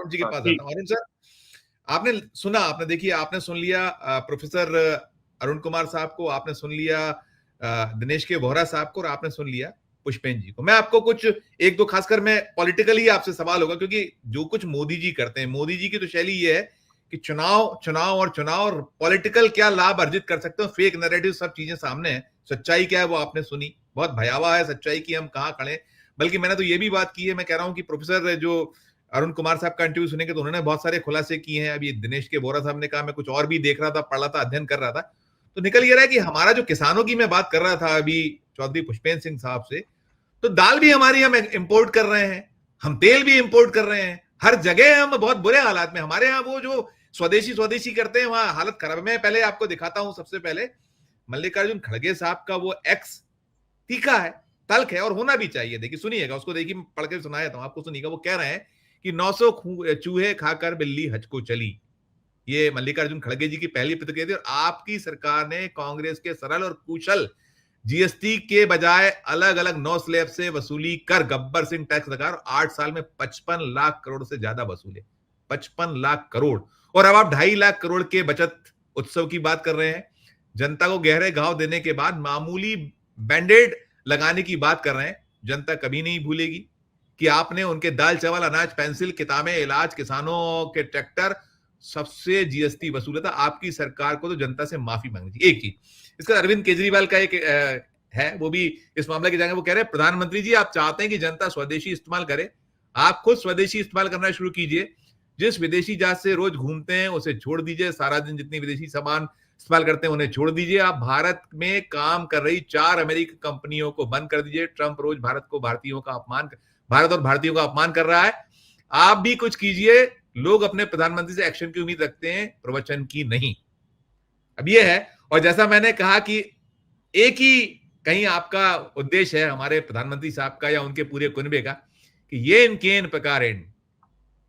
अरुण जी के पास जी। जाता हूँ। अरुण सर, आपने सुना, आपने देखिए, आपने सुन लिया प्रोफेसर अरुण कुमार साहब को, आपने सुन लिया दिनेश के बोहरा साहब को, और आपने सुन लिया पुष्पेन जी को। मैं आपको कुछ एक दो, खासकर मैं पॉलिटिकली आपसे सवाल होगा, क्योंकि जो कुछ मोदी जी करते हैं, मोदी जी की तो शैली ये है कि चुनाव चुनाव और चुनाव, और पॉलिटिकल क्या लाभ अर्जित कर सकते हो, फेक नैरेटिव, सब चीजें सामने है। सच्चाई क्या है वो आपने सुनी, बहुत भयावह है सच्चाई की, हम कहां खड़े। बल्कि मैंने तो ये भी बात की है, मैं कह रहा हूं कि प्रोफेसर जो अरुण कुमार साहब का इंटरव्यू सुनेंगे तो उन्होंने बहुत सारे खुलासे किए हैं। अभी दिनेश के बोरा साहब ने कहा, मैं कुछ और भी देख रहा था, पढ़ रहा था, अध्ययन कर रहा था, तो निकल ये रहा है कि हमारा जो किसानों की मैं बात कर रहा था अभी चौधरी पुष्पेन सिंह साहब से, तो दाल भी हमारी हम इंपोर्ट कर रहे हैं, हम तेल भी इंपोर्ट कर रहे हैं, हर जगह हम बहुत बुरे हालात में। हमारे यहाँ वो जो स्वदेशी स्वदेशी करते हैं वहां हालत खराब है। मैं पहले आपको दिखाता हूं, सबसे पहले मल्लिकार्जुन खड़गे साहब का वो एक्स तीखा है, तल्ख है, और होना भी चाहिए। देखिए, सुनिएगा उसको, देखिए पढ़ के सुनाया था आपको, सुनिएगा। वो कह रहे हैं कि 900 चूहे खाकर बिल्ली हज को चली। ये मल्लिकार्जुन खड़गे जी की पहली प्रतिक्रिया थी। और आपकी सरकार ने कांग्रेस के सरल और कुशल जीएसटी के बजाय अलग अलग 9 स्लैब से वसूली कर गब्बर सिंह टैक्स लगा, और 8 साल में 55 लाख करोड़ से ज्यादा वसूले, 55 लाख करोड़। और अब आप 2.5 लाख करोड़ के बचत उत्सव की बात कर रहे हैं। जनता को गहरे घाव देने के बाद मामूली बैंडेड लगाने की बात कर रहे हैं। जनता कभी नहीं भूलेगी कि आपने उनके दाल चावल अनाज पेंसिल किताबें इलाज किसानों के ट्रैक्टर सबसे जीएसटी वसूला था। आपकी सरकार को तो जनता से माफी मांगनी चाहिए। एक ही इसका अरविंद केजरीवाल का एक है, वो भी इस मामले की जगह वो कह रहे हैं, प्रधानमंत्री जी आप चाहते हैं कि जनता स्वदेशी इस्तेमाल करे, आप खुद स्वदेशी इस्तेमाल करना शुरू कीजिए। जिस विदेशी जहाज से रोज घूमते हैं उसे छोड़ दीजिए, सारा दिन जितनी विदेशी सामान इस्तेमाल करते हैं उन्हें छोड़ दीजिए। आप भारत में काम कर रही 4 अमेरिकी कंपनियों को बंद कर दीजिए। ट्रंप रोज भारत और भारतीयों का अपमान कर रहा है। आप भी कुछ कीजिए। लोग अपने प्रधानमंत्री से एक्शन की उम्मीद रखते हैं, प्रवचन की नहीं। अब ये है, और जैसा मैंने कहा कि एक ही कहीं आपका उद्देश्य है हमारे प्रधानमंत्री साहब का या उनके पूरे कुनबे का, कि ये इनके इन प्रकार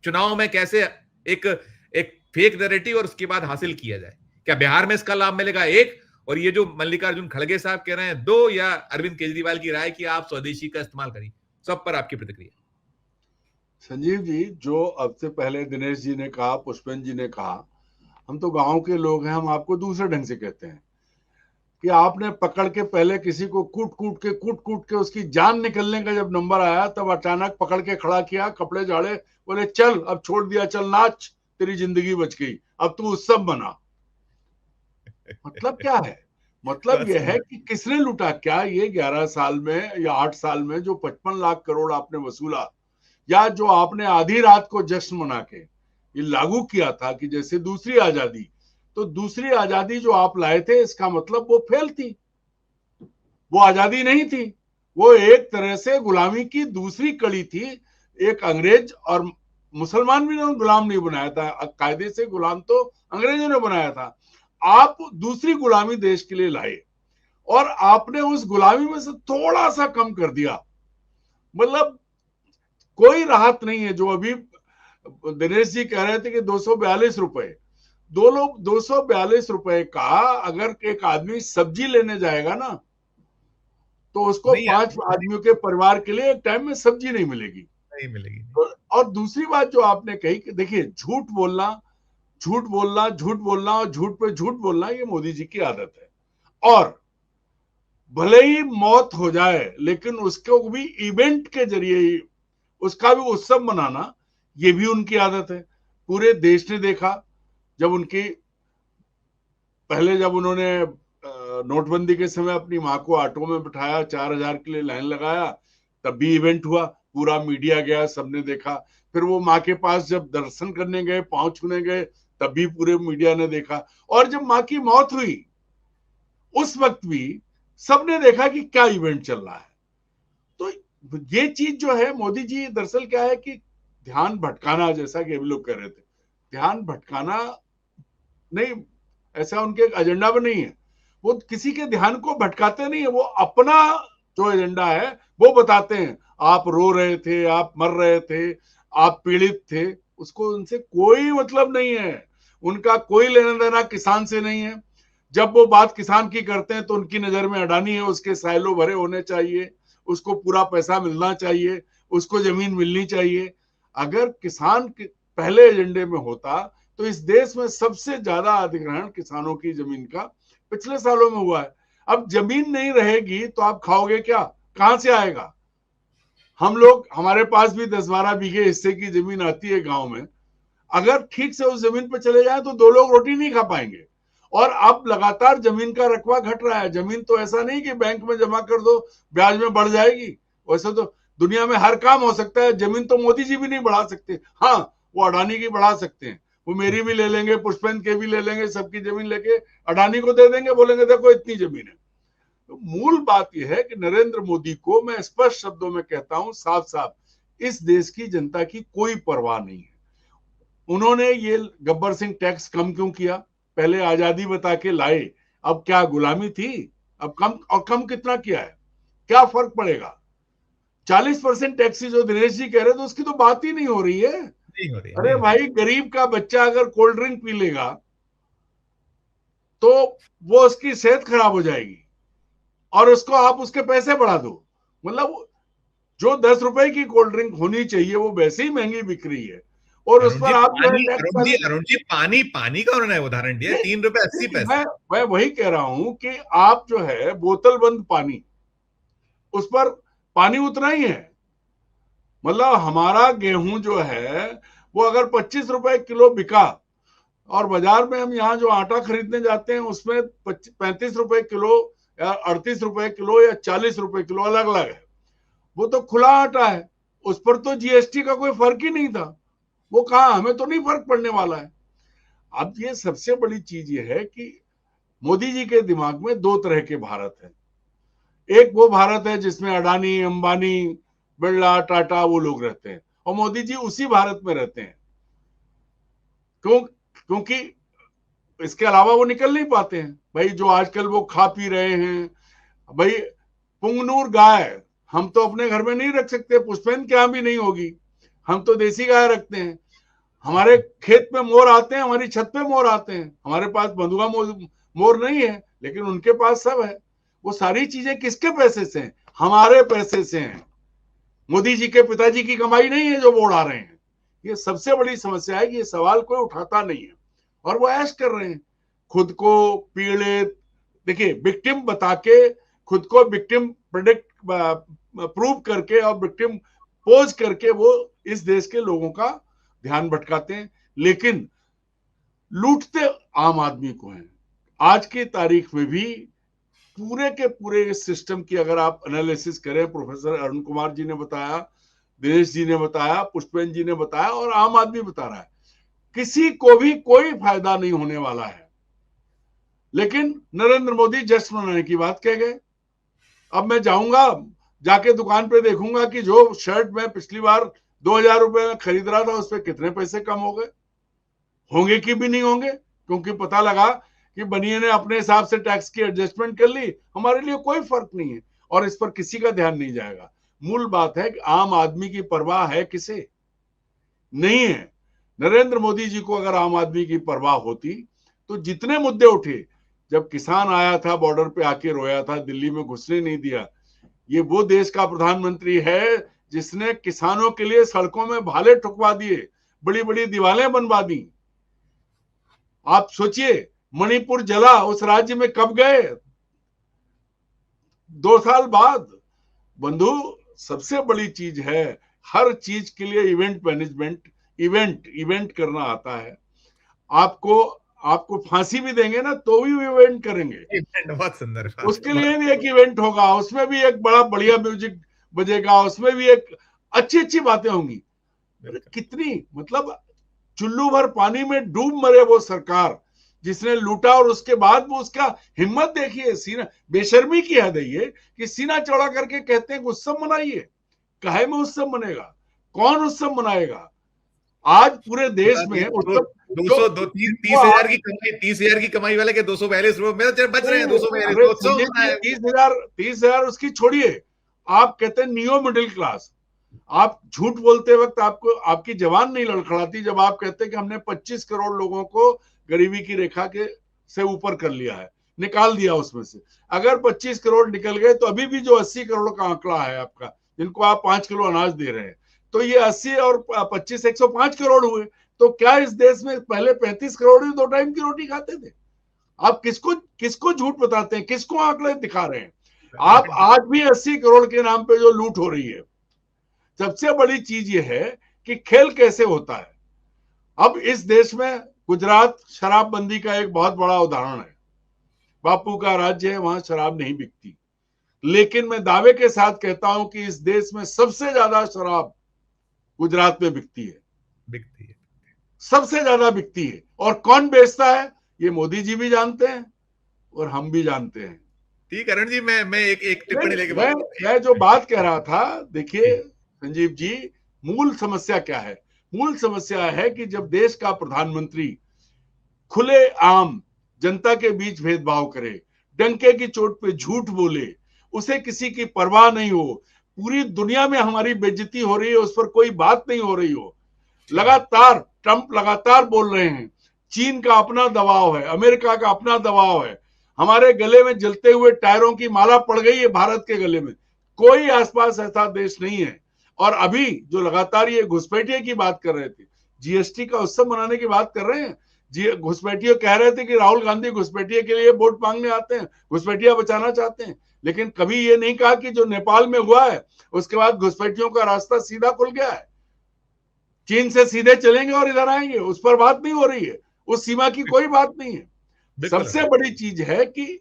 चुनाव में कैसे एक एक फेक नैरेटिव और उसके बाद हासिल किया जाए। क्या बिहार में इसका लाभ मिलेगा? एक, और ये जो मल्लिकार्जुन खड़गे साहब कह रहे हैं 2, या अरविंद केजरीवाल की राय कि आप स्वदेशी का इस्तेमाल करिए। सब पर आपकी प्रतिक्रिया। संजीव जी, जो अब से पहले दिनेश जी ने कहा, पुष्पेन जी ने कहा, हम तो गांव के लोग हैं, हम आपको दूसरे ढंग से कहते हैं कि आपने पकड़ के पहले किसी को कूट कूट के उसकी जान निकलने का जब नंबर आया, तब अचानक पकड़ के खड़ा किया, कपड़े झाड़े, बोले चल अब छोड़ दिया, चल नाच, तेरी जिंदगी बच गई, अब तू उत्सव बना। मतलब क्या है? मतलब यह है कि किसने लूटा? क्या ये 11 साल में या 8 साल में जो 55 लाख करोड़ आपने वसूला, या जो आपने आधी रात को जश्न मना के ये लागू किया था कि जैसे दूसरी आजादी, तो दूसरी आजादी जो आप लाए थे, इसका मतलब वो फेल थी, वो आजादी नहीं थी, वो एक तरह से गुलामी की दूसरी कड़ी थी। एक अंग्रेज और मुसलमान भी ने गुलाम नहीं बनाया था, कायदे से गुलाम तो अंग्रेजों ने बनाया था। आप दूसरी गुलामी देश के लिए लाए, और आपने उस गुलामी में से थोड़ा सा कम कर दिया। मतलब कोई राहत नहीं है। जो अभी दिनेश जी कह रहे थे कि 242 रुपए, 242 रुपए का अगर एक आदमी सब्जी लेने जाएगा ना, तो उसको 5 आदमियों के परिवार के लिए एक टाइम में सब्जी नहीं मिलेगी। नहीं मिलेगी। और दूसरी बात जो आपने कही कि देखिए, झूठ बोलना और झूठ पे झूठ बोलना, ये मोदी जी की आदत है। और भले ही मौत हो जाए, लेकिन उसको भी इवेंट के जरिए ही उसका भी उत्सव मनाना, ये भी उनकी आदत है। पूरे देश ने देखा, जब जब उन्होंने नोटबंदी के समय अपनी माँ को ऑटो में बिठाया, 4,000 के लिए लाइन लगाया, तब भी इवेंट हुआ, पूरा मीडिया गया, सबने देखा। फिर वो माँ के पास जब दर्शन करने गए, पांव छूने गए, तब भी पूरे मीडिया ने देखा। और जब माँ की मौत हुई, उस वक्त भी सबने देखा कि क्या इवेंट चल रहा है। तो ये चीज जो है, मोदी जी दरअसल क्या है कि ध्यान भटकाना, जैसा कि अभी लोग कह रहे थे, ध्यान भटकाना नहीं, ऐसा उनके एजेंडा में नहीं है। वो किसी के ध्यान को भटकाते नहीं है, वो अपना जो एजेंडा है वो बताते हैं। आप रो रहे थे, आप मर रहे थे, आप पीड़ित थे, उसको उनसे कोई मतलब नहीं है। उनका कोई लेना देना किसान से नहीं है। जब वो बात किसान की करते हैं तो उनकी नजर में अडानी है, उसके साइलो भरे होने चाहिए, उसको पूरा पैसा मिलना चाहिए, उसको जमीन मिलनी चाहिए। अगर किसान पहले एजेंडे में होता तो इस देश में सबसे ज्यादा अधिग्रहण किसानों की जमीन का पिछले सालों में हुआ है। अब जमीन नहीं रहेगी तो आप खाओगे क्या, कहां से आएगा? हम लोग, हमारे पास भी 10-12 बीघे हिस्से की जमीन आती है गांव में, अगर ठीक से उस जमीन पर चले जाए तो 2 लोग रोटी नहीं खा पाएंगे। और अब लगातार जमीन का रकबा घट रहा है। जमीन तो ऐसा नहीं कि बैंक में जमा कर दो ब्याज में बढ़ जाएगी, वैसे तो दुनिया में हर काम हो सकता है। जमीन तो मोदी जी भी नहीं बढ़ा सकते, हाँ वो अडानी की बढ़ा सकते हैं, वो मेरी भी ले लेंगे, पुष्पेंद्र के भी ले लेंगे, सबकी जमीन लेके अडानी को दे देंगे, बोलेंगे देखो इतनी जमीन है। तो मूल बात यह है कि नरेंद्र मोदी को मैं स्पष्ट शब्दों में कहता हूं, साफ साफ, इस देश की जनता की कोई परवाह नहीं है। उन्होंने ये गब्बर सिंह टैक्स कम क्यों किया? पहले आजादी बता के लाए, अब क्या गुलामी थी? अब कम, और कम कितना किया है, क्या फर्क पड़ेगा? 40% टैक्सी जो दिनेश जी कह रहे थे उसकी तो बात ही नहीं हो रही है। नहीं हो रही, अरे नहीं हो भाई, रही। गरीब का बच्चा अगर कोल्ड ड्रिंक पी लेगा तो वो उसकी सेहत खराब हो जाएगी, और उसको आप उसके पैसे बढ़ा दो। मतलब जो 10 रुपए की कोल्ड ड्रिंक होनी चाहिए वो वैसे ही महंगी बिक रही है, और उस अरुण जी पर आप जो है पानी, टैक्स अरुण जी, डालेंगे। अरुण जी पानी, पानी का उन्होंने उदाहरण दिया, 3 रुपए 80 नहीं, पैसे मैं वही कह रहा हूं कि आप जो है बोतल बंद पानी, उस पर पानी उतना ही है। मतलब हमारा गेहूं जो है वो अगर 25 रुपए किलो बिका, और बाजार में हम यहाँ जो आटा खरीदने जाते हैं उसमें 35 रुपए किलो या 38 रुपए किलो या 40 रुपए किलो अलग अलग है, वो तो खुला आटा है, उस पर तो जीएसटी का कोई फर्क ही नहीं था। वो कहा, हमें तो नहीं फर्क पड़ने वाला है। अब ये सबसे बड़ी चीज ये है कि मोदी जी के दिमाग में दो तरह के भारत है। एक वो भारत है जिसमें अडानी, अंबानी, बिरला, टाटा वो लोग रहते हैं, और मोदी जी उसी भारत में रहते हैं। क्योंकि इसके अलावा वो निकल नहीं पाते हैं। भाई जो आजकल वो खा पी रहे हैं, भाई पुंगनूर गाय हम तो अपने घर में नहीं रख सकते, पुष्पेंद्र के यहां भी नहीं होगी, हम तो देसी गाय रखते हैं। हमारे खेत में मोर आते हैं, हमारी छत पे मोर आते हैं, हमारे पास बंधुआ मोर नहीं है, लेकिन उनके पास सब है। वो सारी चीजें किसके पैसे से हैं? हमारे पैसे से हैं। मोदी जी के पिताजी की कमाई नहीं है जो वो उड़ा रहे हैं। ये सबसे बड़ी समस्या है कि ये सवाल कोई उठाता नहीं है, और वो ऐश कर रहे हैं खुद को पीड़ित। देखिए, विक्टिम बता के, खुद को विक्टिम प्रोडक्ट प्रूव करके और विक्टिम पोज करके वो इस देश के लोगों का ध्यान भटकाते हैं, लेकिन लूटते आम आदमी को हैं। आज की तारीख में भी पूरे के पूरे इस सिस्टम की अगर आप एनालिसिस करें, प्रोफेसर अरुण कुमार जी ने बताया, दिनेश जी ने बताया, पुष्पेंद्र जी ने बताया, और आम आदमी बता रहा है, किसी को भी कोई फायदा नहीं होने वाला है। लेकिन नरेंद्र मोदी जश्न मनाने की बात कह गए। अब मैं जाऊंगा, जाके दुकान पे देखूंगा कि जो शर्ट मैं पिछली बार 2000 रुपए में खरीद रहा था उस पर कितने पैसे कम हो गए, होंगे कि भी नहीं होंगे, क्योंकि पता लगा कि बनिए ने अपने हिसाब से टैक्स की एडजस्टमेंट कर ली। हमारे लिए कोई फर्क नहीं है, और इस पर किसी का ध्यान नहीं जाएगा। मूल बात है कि आम आदमी की परवाह है किसे? नहीं है। नरेंद्र मोदी जी को अगर आम आदमी की परवाह होती तो जितने मुद्दे उठे, जब किसान आया था बॉर्डर पे आके रोया था, दिल्ली में घुसने नहीं दिया, ये वो देश का प्रधानमंत्री है जिसने किसानों के लिए सड़कों में भाले ठुकवा दिए, बड़ी बड़ी दीवारें बनवा दी। आप सोचिए, मणिपुर जला, उस राज्य में कब गए? 2 साल बाद। बंधु, सबसे बड़ी चीज है, हर चीज के लिए इवेंट मैनेजमेंट, इवेंट करना आता है। आपको फांसी भी देंगे ना तो भी इवेंट करेंगे। बहुत सुंदर बात, उसके लिए भी एक इवेंट होगा, उसमें भी एक बड़ा बढ़िया म्यूजिक बजेगा, उसमें भी एक अच्छी अच्छी बातें होंगी। कितनी, मतलब चुल्लू भर पानी में डूब मरे वो सरकार जिसने लूटा, और उसके बाद वो उसका हिम्मत देखिए, सीना, बेशर्मी की हद है ये कि सीना चौड़ा करके कहते हैं कि उत्सव मनाइए। काहे में उत्सव मनेगा? कौन उत्सव मनाएगा? आज पूरे देश में उत्सव, दो जो सौ दो 30,000 की कमाई, 30,000 की कमाई वाले के 242 रुपए मेरे बच रहे हैं, 242 अरे उत्सव सुनिए, मनाए। 30,000 उसकी छोड़िए, आप कहते हैं नियो मिडिल क्लास। आप झूठ बोलते वक्त आपको आपकी जवान नहीं लड़खड़ाती जब आप कहते हैं कि हमने 25 करोड़ लोगों को गरीबी की रेखा के से ऊपर कर लिया है, निकाल दिया उसमें से। अगर 25 करोड़ निकल गए तो अभी भी जो 80 करोड़ का आंकड़ा है आपका, जिनको आप 5 किलो अनाज दे रहे हैं, तो ये 80 और 25 105 करोड़ हुए। तो क्या इस देश में पहले 35 करोड़ ही 2 टाइम की रोटी खाते थे? आप किसको किसको झूठ बताते हैं, किसको आंकड़े दिखा रहे हैं? आप आज भी 80 करोड़ के नाम पे जो लूट हो रही है, सबसे बड़ी चीज ये है कि खेल कैसे होता है। अब इस देश में गुजरात शराबबंदी का एक बहुत बड़ा उदाहरण है। बापू का राज्य है, वहां शराब नहीं बिकती, लेकिन मैं दावे के साथ कहता हूं कि इस देश में सबसे ज्यादा शराब गुजरात में बिकती है, बिकती है, सबसे ज्यादा बिकती है। और कौन बेचता है ये मोदी जी भी जानते हैं और हम भी जानते हैं। ठीक है अरुण जी, मैं एक टिप्पणी लेके मैं जो बात कह रहा था, देखिए संजीव जी, मूल समस्या क्या है? मूल समस्या है कि जब देश का प्रधानमंत्री खुले आम जनता के बीच भेदभाव करे, डंके की चोट पे झूठ बोले, उसे किसी की परवाह नहीं हो, पूरी दुनिया में हमारी बेइज्जती हो रही है, उस पर कोई बात नहीं हो रही हो, लगातार ट्रंप लगातार बोल रहे हैं, चीन का अपना दबाव है, अमेरिका का अपना दबाव है, हमारे गले में जलते हुए टायरों की माला पड़ गई है भारत के गले में, कोई आसपास ऐसा देश नहीं है। और अभी जो लगातार ये घुसपैठिए की बात कर रहे थे, जीएसटी का उत्सव मनाने की बात कर रहे हैं, जी घुसपैठिए कह रहे थे कि राहुल गांधी घुसपैठिए के लिए वोट मांगने आते हैं, घुसपैठिया बचाना चाहते हैं, लेकिन कभी ये नहीं कहा कि जो नेपाल में हुआ है उसके बाद घुसपैठियों का रास्ता सीधा खुल गया है, चीन से सीधे चलेंगे और इधर आएंगे, उस पर बात नहीं हो रही है, उस सीमा की कोई बात नहीं है। सबसे बड़ी चीज है कि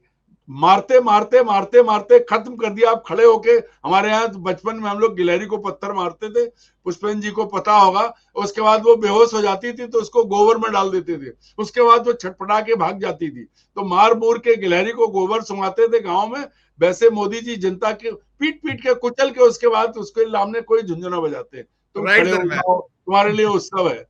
मारते मारते मारते मारते खत्म कर दिया। आप खड़े होके, हमारे यहाँ बचपन में हम लोग गिलहरी को पत्थर मारते थे, पुष्पेंद्र जी को पता होगा, उसके बाद वो बेहोश हो जाती थी तो उसको गोबर में डाल देते थे, उसके बाद वो छटपटा के भाग जाती थी, तो मार मूर के गिलहरी को गोबर सुंघाते थे गाँव में। वैसे मोदी जी जनता के पीट पीट के कुचल के उसके बाद उसके सामने कोई झुंझुना बजाते, तुम खड़े हो जाओ, तुम्हारे लिए उत्सव है।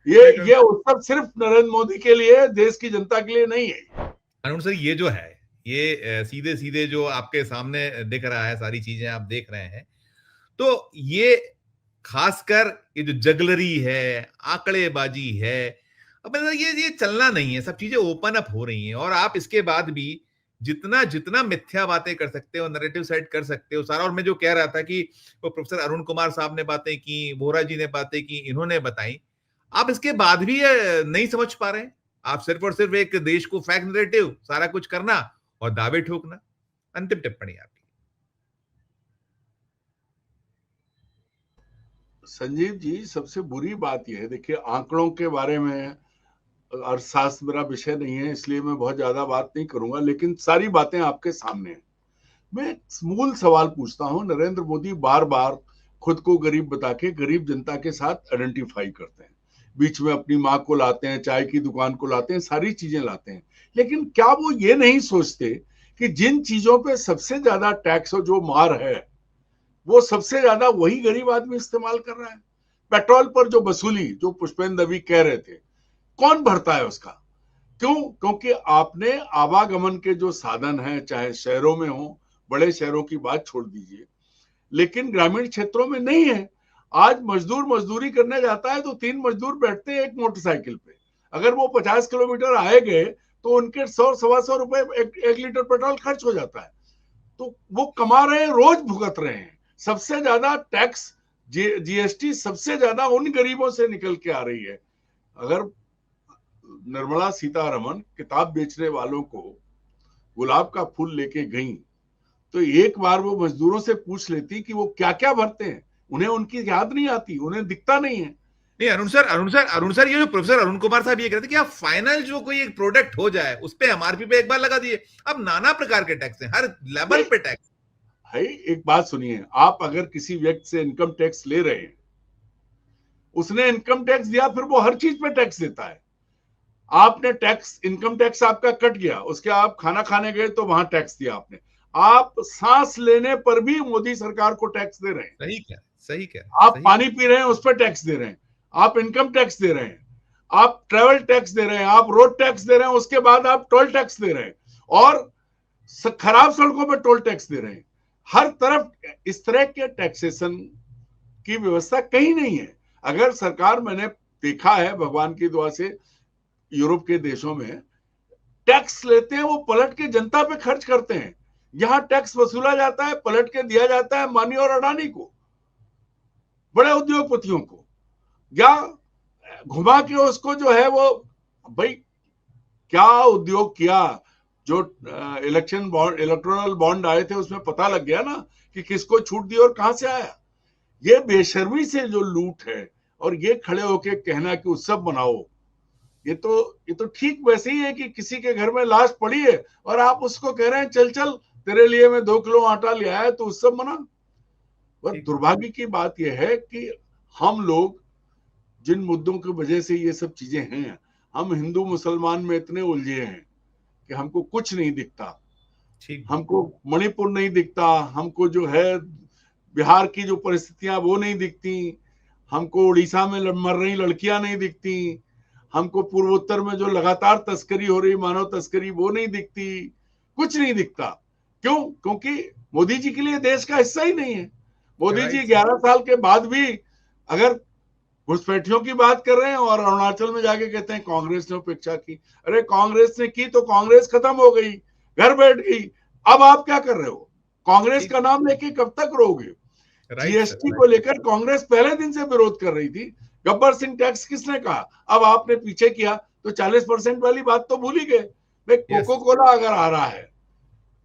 ये उत्सव सिर्फ नरेंद्र मोदी के लिए, देश की जनता के लिए नहीं है। अरुण सर, ये जो है, ये सीधे सीधे जो आपके सामने दिख रहा है, सारी चीजें आप देख रहे हैं, तो ये खासकर ये जो जगलरी है, आंकड़ेबाजी है, अब ये चलना नहीं है, सब चीजें ओपन अप हो रही हैं, और आप इसके बाद भी जितना जितना मिथ्या बातें कर सकते हो, नैरेटिव सेट कर सकते हो सारा। और मैं जो कह रहा था कि वो प्रोफेसर अरुण कुमार साहब ने बातें की, वोरा जी ने बातें की, इन्होंने बताई, आप इसके बाद भी नहीं समझ पा रहे हैं। आप सिर्फ और सिर्फ एक देश को फैक्ट नैरेटिव सारा कुछ करना और दावे ठोकना। अंतिम टिप्पणी आपकी। संजीव जी, सबसे बुरी बात यह है, देखिए आंकड़ों के बारे में अर्थशास्त्र मेरा विषय नहीं है, इसलिए मैं बहुत ज्यादा बात नहीं करूंगा, लेकिन सारी बातें आपके सामने हैं। मैं मूल सवाल पूछता हूं, नरेंद्र मोदी बार बार खुद को गरीब बता के गरीब जनता के साथ आइडेंटिफाई करते हैं, बीच में अपनी माँ को लाते हैं, चाय की दुकान को लाते हैं, सारी चीजें लाते हैं, लेकिन क्या वो ये नहीं सोचते कि जिन चीजों पे सबसे ज्यादा टैक्स और जो मार है वो सबसे ज्यादा वही गरीब आदमी इस्तेमाल कर रहा है। पेट्रोल पर जो वसूली, जो पुष्पेंद्र अभी कह रहे थे, कौन भरता है उसका? क्यों? क्योंकि आपने आवागमन के जो साधन हैं, चाहे शहरों में हो, बड़े शहरों की बात छोड़ दीजिए, लेकिन ग्रामीण क्षेत्रों में नहीं है। आज मजदूर मजदूरी करने जाता है तो 3 मजदूर बैठते हैं एक मोटरसाइकिल पे, अगर वो 50 किलोमीटर आए गए तो उनके 100-125 रुपए एक लीटर पेट्रोल खर्च हो जाता है। तो वो कमा रहे हैं, रोज भुगत रहे हैं। सबसे ज्यादा टैक्स, जीएसटी सबसे ज्यादा उन गरीबों से निकल के आ रही है। अगर निर्मला सीतारमन किताब बेचने वालों को गुलाब का फूल लेके गई तो एक बार वो मजदूरों से पूछ लेती कि वो क्या क्या भरते हैं, उन्हें उनकी याद नहीं आती, उन्हें दिखता नहीं है। नहीं अरुण सर, ये जो प्रोफेसर अरुण कुमार साहब ये कहते हैं कि आप फाइनल जो कोई एक प्रोडक्ट हो जाए उस पे एमआरपी पे एक बार लगा दिए। अब नाना प्रकार के टैक्स हैं, हर लेवल पे टैक्स है। एक बात सुनिए, आप अगर किसी व्यक्ति से इनकम टैक्स ले रहे हैं, उसने इनकम टैक्स दिया, फिर वो हर चीज पे टैक्स देता है। आपने टैक्स, इनकम टैक्स आपका कट गया, उसके आप खाना खाने गए तो वहां टैक्स दिया आपने। आप सांस लेने पर भी मोदी सरकार को टैक्स दे रहे हैं। सही क्या आप पानी पी रहे हैं उस पर टैक्स दे रहे हैं, आप इनकम टैक्स दे रहे हैं, आप ट्रेवल टैक्स दे रहे हैं, आप रोड टैक्स दे रहे हैं, उसके बाद आप टोल टैक्स दे रहे हैं, और खराब सड़कों पर टोल टैक्स दे रहे हैं। हर तरफ इस तरह के टैक्सेशन की व्यवस्था कहीं नहीं है। अगर सरकार, मैंने देखा है भगवान की दुआ से, यूरोप के देशों में टैक्स लेते हैं, वो पलट के जनता पे खर्च करते हैं। यहां टैक्स वसूला जाता है, पलट के दिया जाता है अंबानी और अडानी को, बड़े उद्योगपतियों को, या घुमा के उसको जो है वो, भाई क्या उद्योग किया, जो इलेक्शन बॉन्ड, इलेक्टोरल बॉन्ड आए थे उसमें पता लग गया ना कि किसको छूट दी और कहां से आया। ये बेशर्मी से जो लूट है, और ये खड़े होके कहना कि उत्सव मनाओ, ये तो ठीक वैसे ही है कि किसी के घर में लाश पड़ी है और आप उसको कह रहे हैं चल चल तेरे लिए मैं 2 किलो आटा ले आया तो उत्सव मना। पर दुर्भाग्य की बात यह है कि हम लोग जिन मुद्दों की वजह से ये सब चीजें हैं, हम हिंदू मुसलमान में इतने उलझे हैं कि हमको कुछ नहीं दिखता। हमको मणिपुर नहीं दिखता, हमको जो है बिहार की जो परिस्थितियां वो नहीं दिखती, हमको उड़ीसा में मर रही लड़कियां नहीं दिखती, हमको पूर्वोत्तर में जो लगातार तस्करी हो रही, मानव तस्करी, वो नहीं दिखती, कुछ नहीं दिखता। क्यों? क्योंकि मोदी जी के लिए देश का हिस्सा ही नहीं है। मोदी जी 11 साल के बाद भी अगर घुसपैठियों की बात कर रहे हैं और अरुणाचल में जाके कहते हैं कांग्रेस ने उपेक्षा की। अरे कांग्रेस ने की तो कांग्रेस खत्म हो गई, घर बैठ गई, अब आप क्या कर रहे हो? कांग्रेस का नाम लेके कब तक रहोगे? जीएसटी को लेकर कांग्रेस पहले दिन से विरोध कर रही थी। गब्बर सिंह टैक्स किसने कहा? अब आपने पीछे किया तो 40% वाली बात तो भूल ही गए। भाई कोको कोला अगर आ रहा है,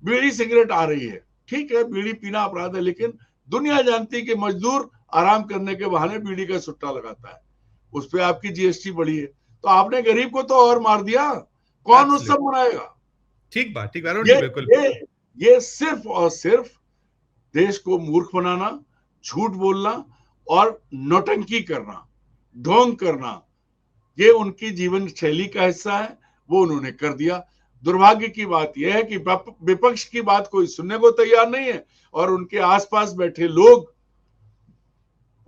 बीड़ी सिगरेट आ रही है, ठीक है बीड़ी पीना अपराध है, लेकिन दुनिया जानती है कि मजदूर आराम करने के बहाने बीड़ी का सुट्टा लगाता है, उस पर आपकी जीएसटी बढ़ी है, तो आपने गरीब को तो और मार दिया। कौन उत्सव मनाएगा? ठीक बात, ठीक बिल्कुल। ये सिर्फ और सिर्फ देश को मूर्ख बनाना, झूठ बोलना और नौटंकी करना, ढोंग करना, ये उनकी जीवन शैली का हिस्सा है, वो उन्होंने कर दिया। दुर्भाग्य की बात यह है कि विपक्ष की बात कोई सुनने को तैयार नहीं है, और उनके आसपास बैठे लोग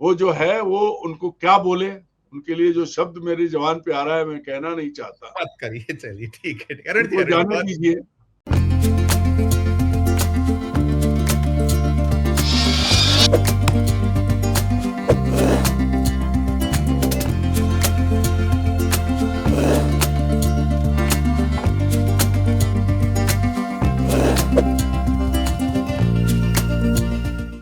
वो जो है वो उनको क्या बोले, उनके लिए जो शब्द मेरी जबान पे आ रहा है मैं कहना नहीं चाहता। बात करिए, चलिए ठीक है, जाने दीजिए।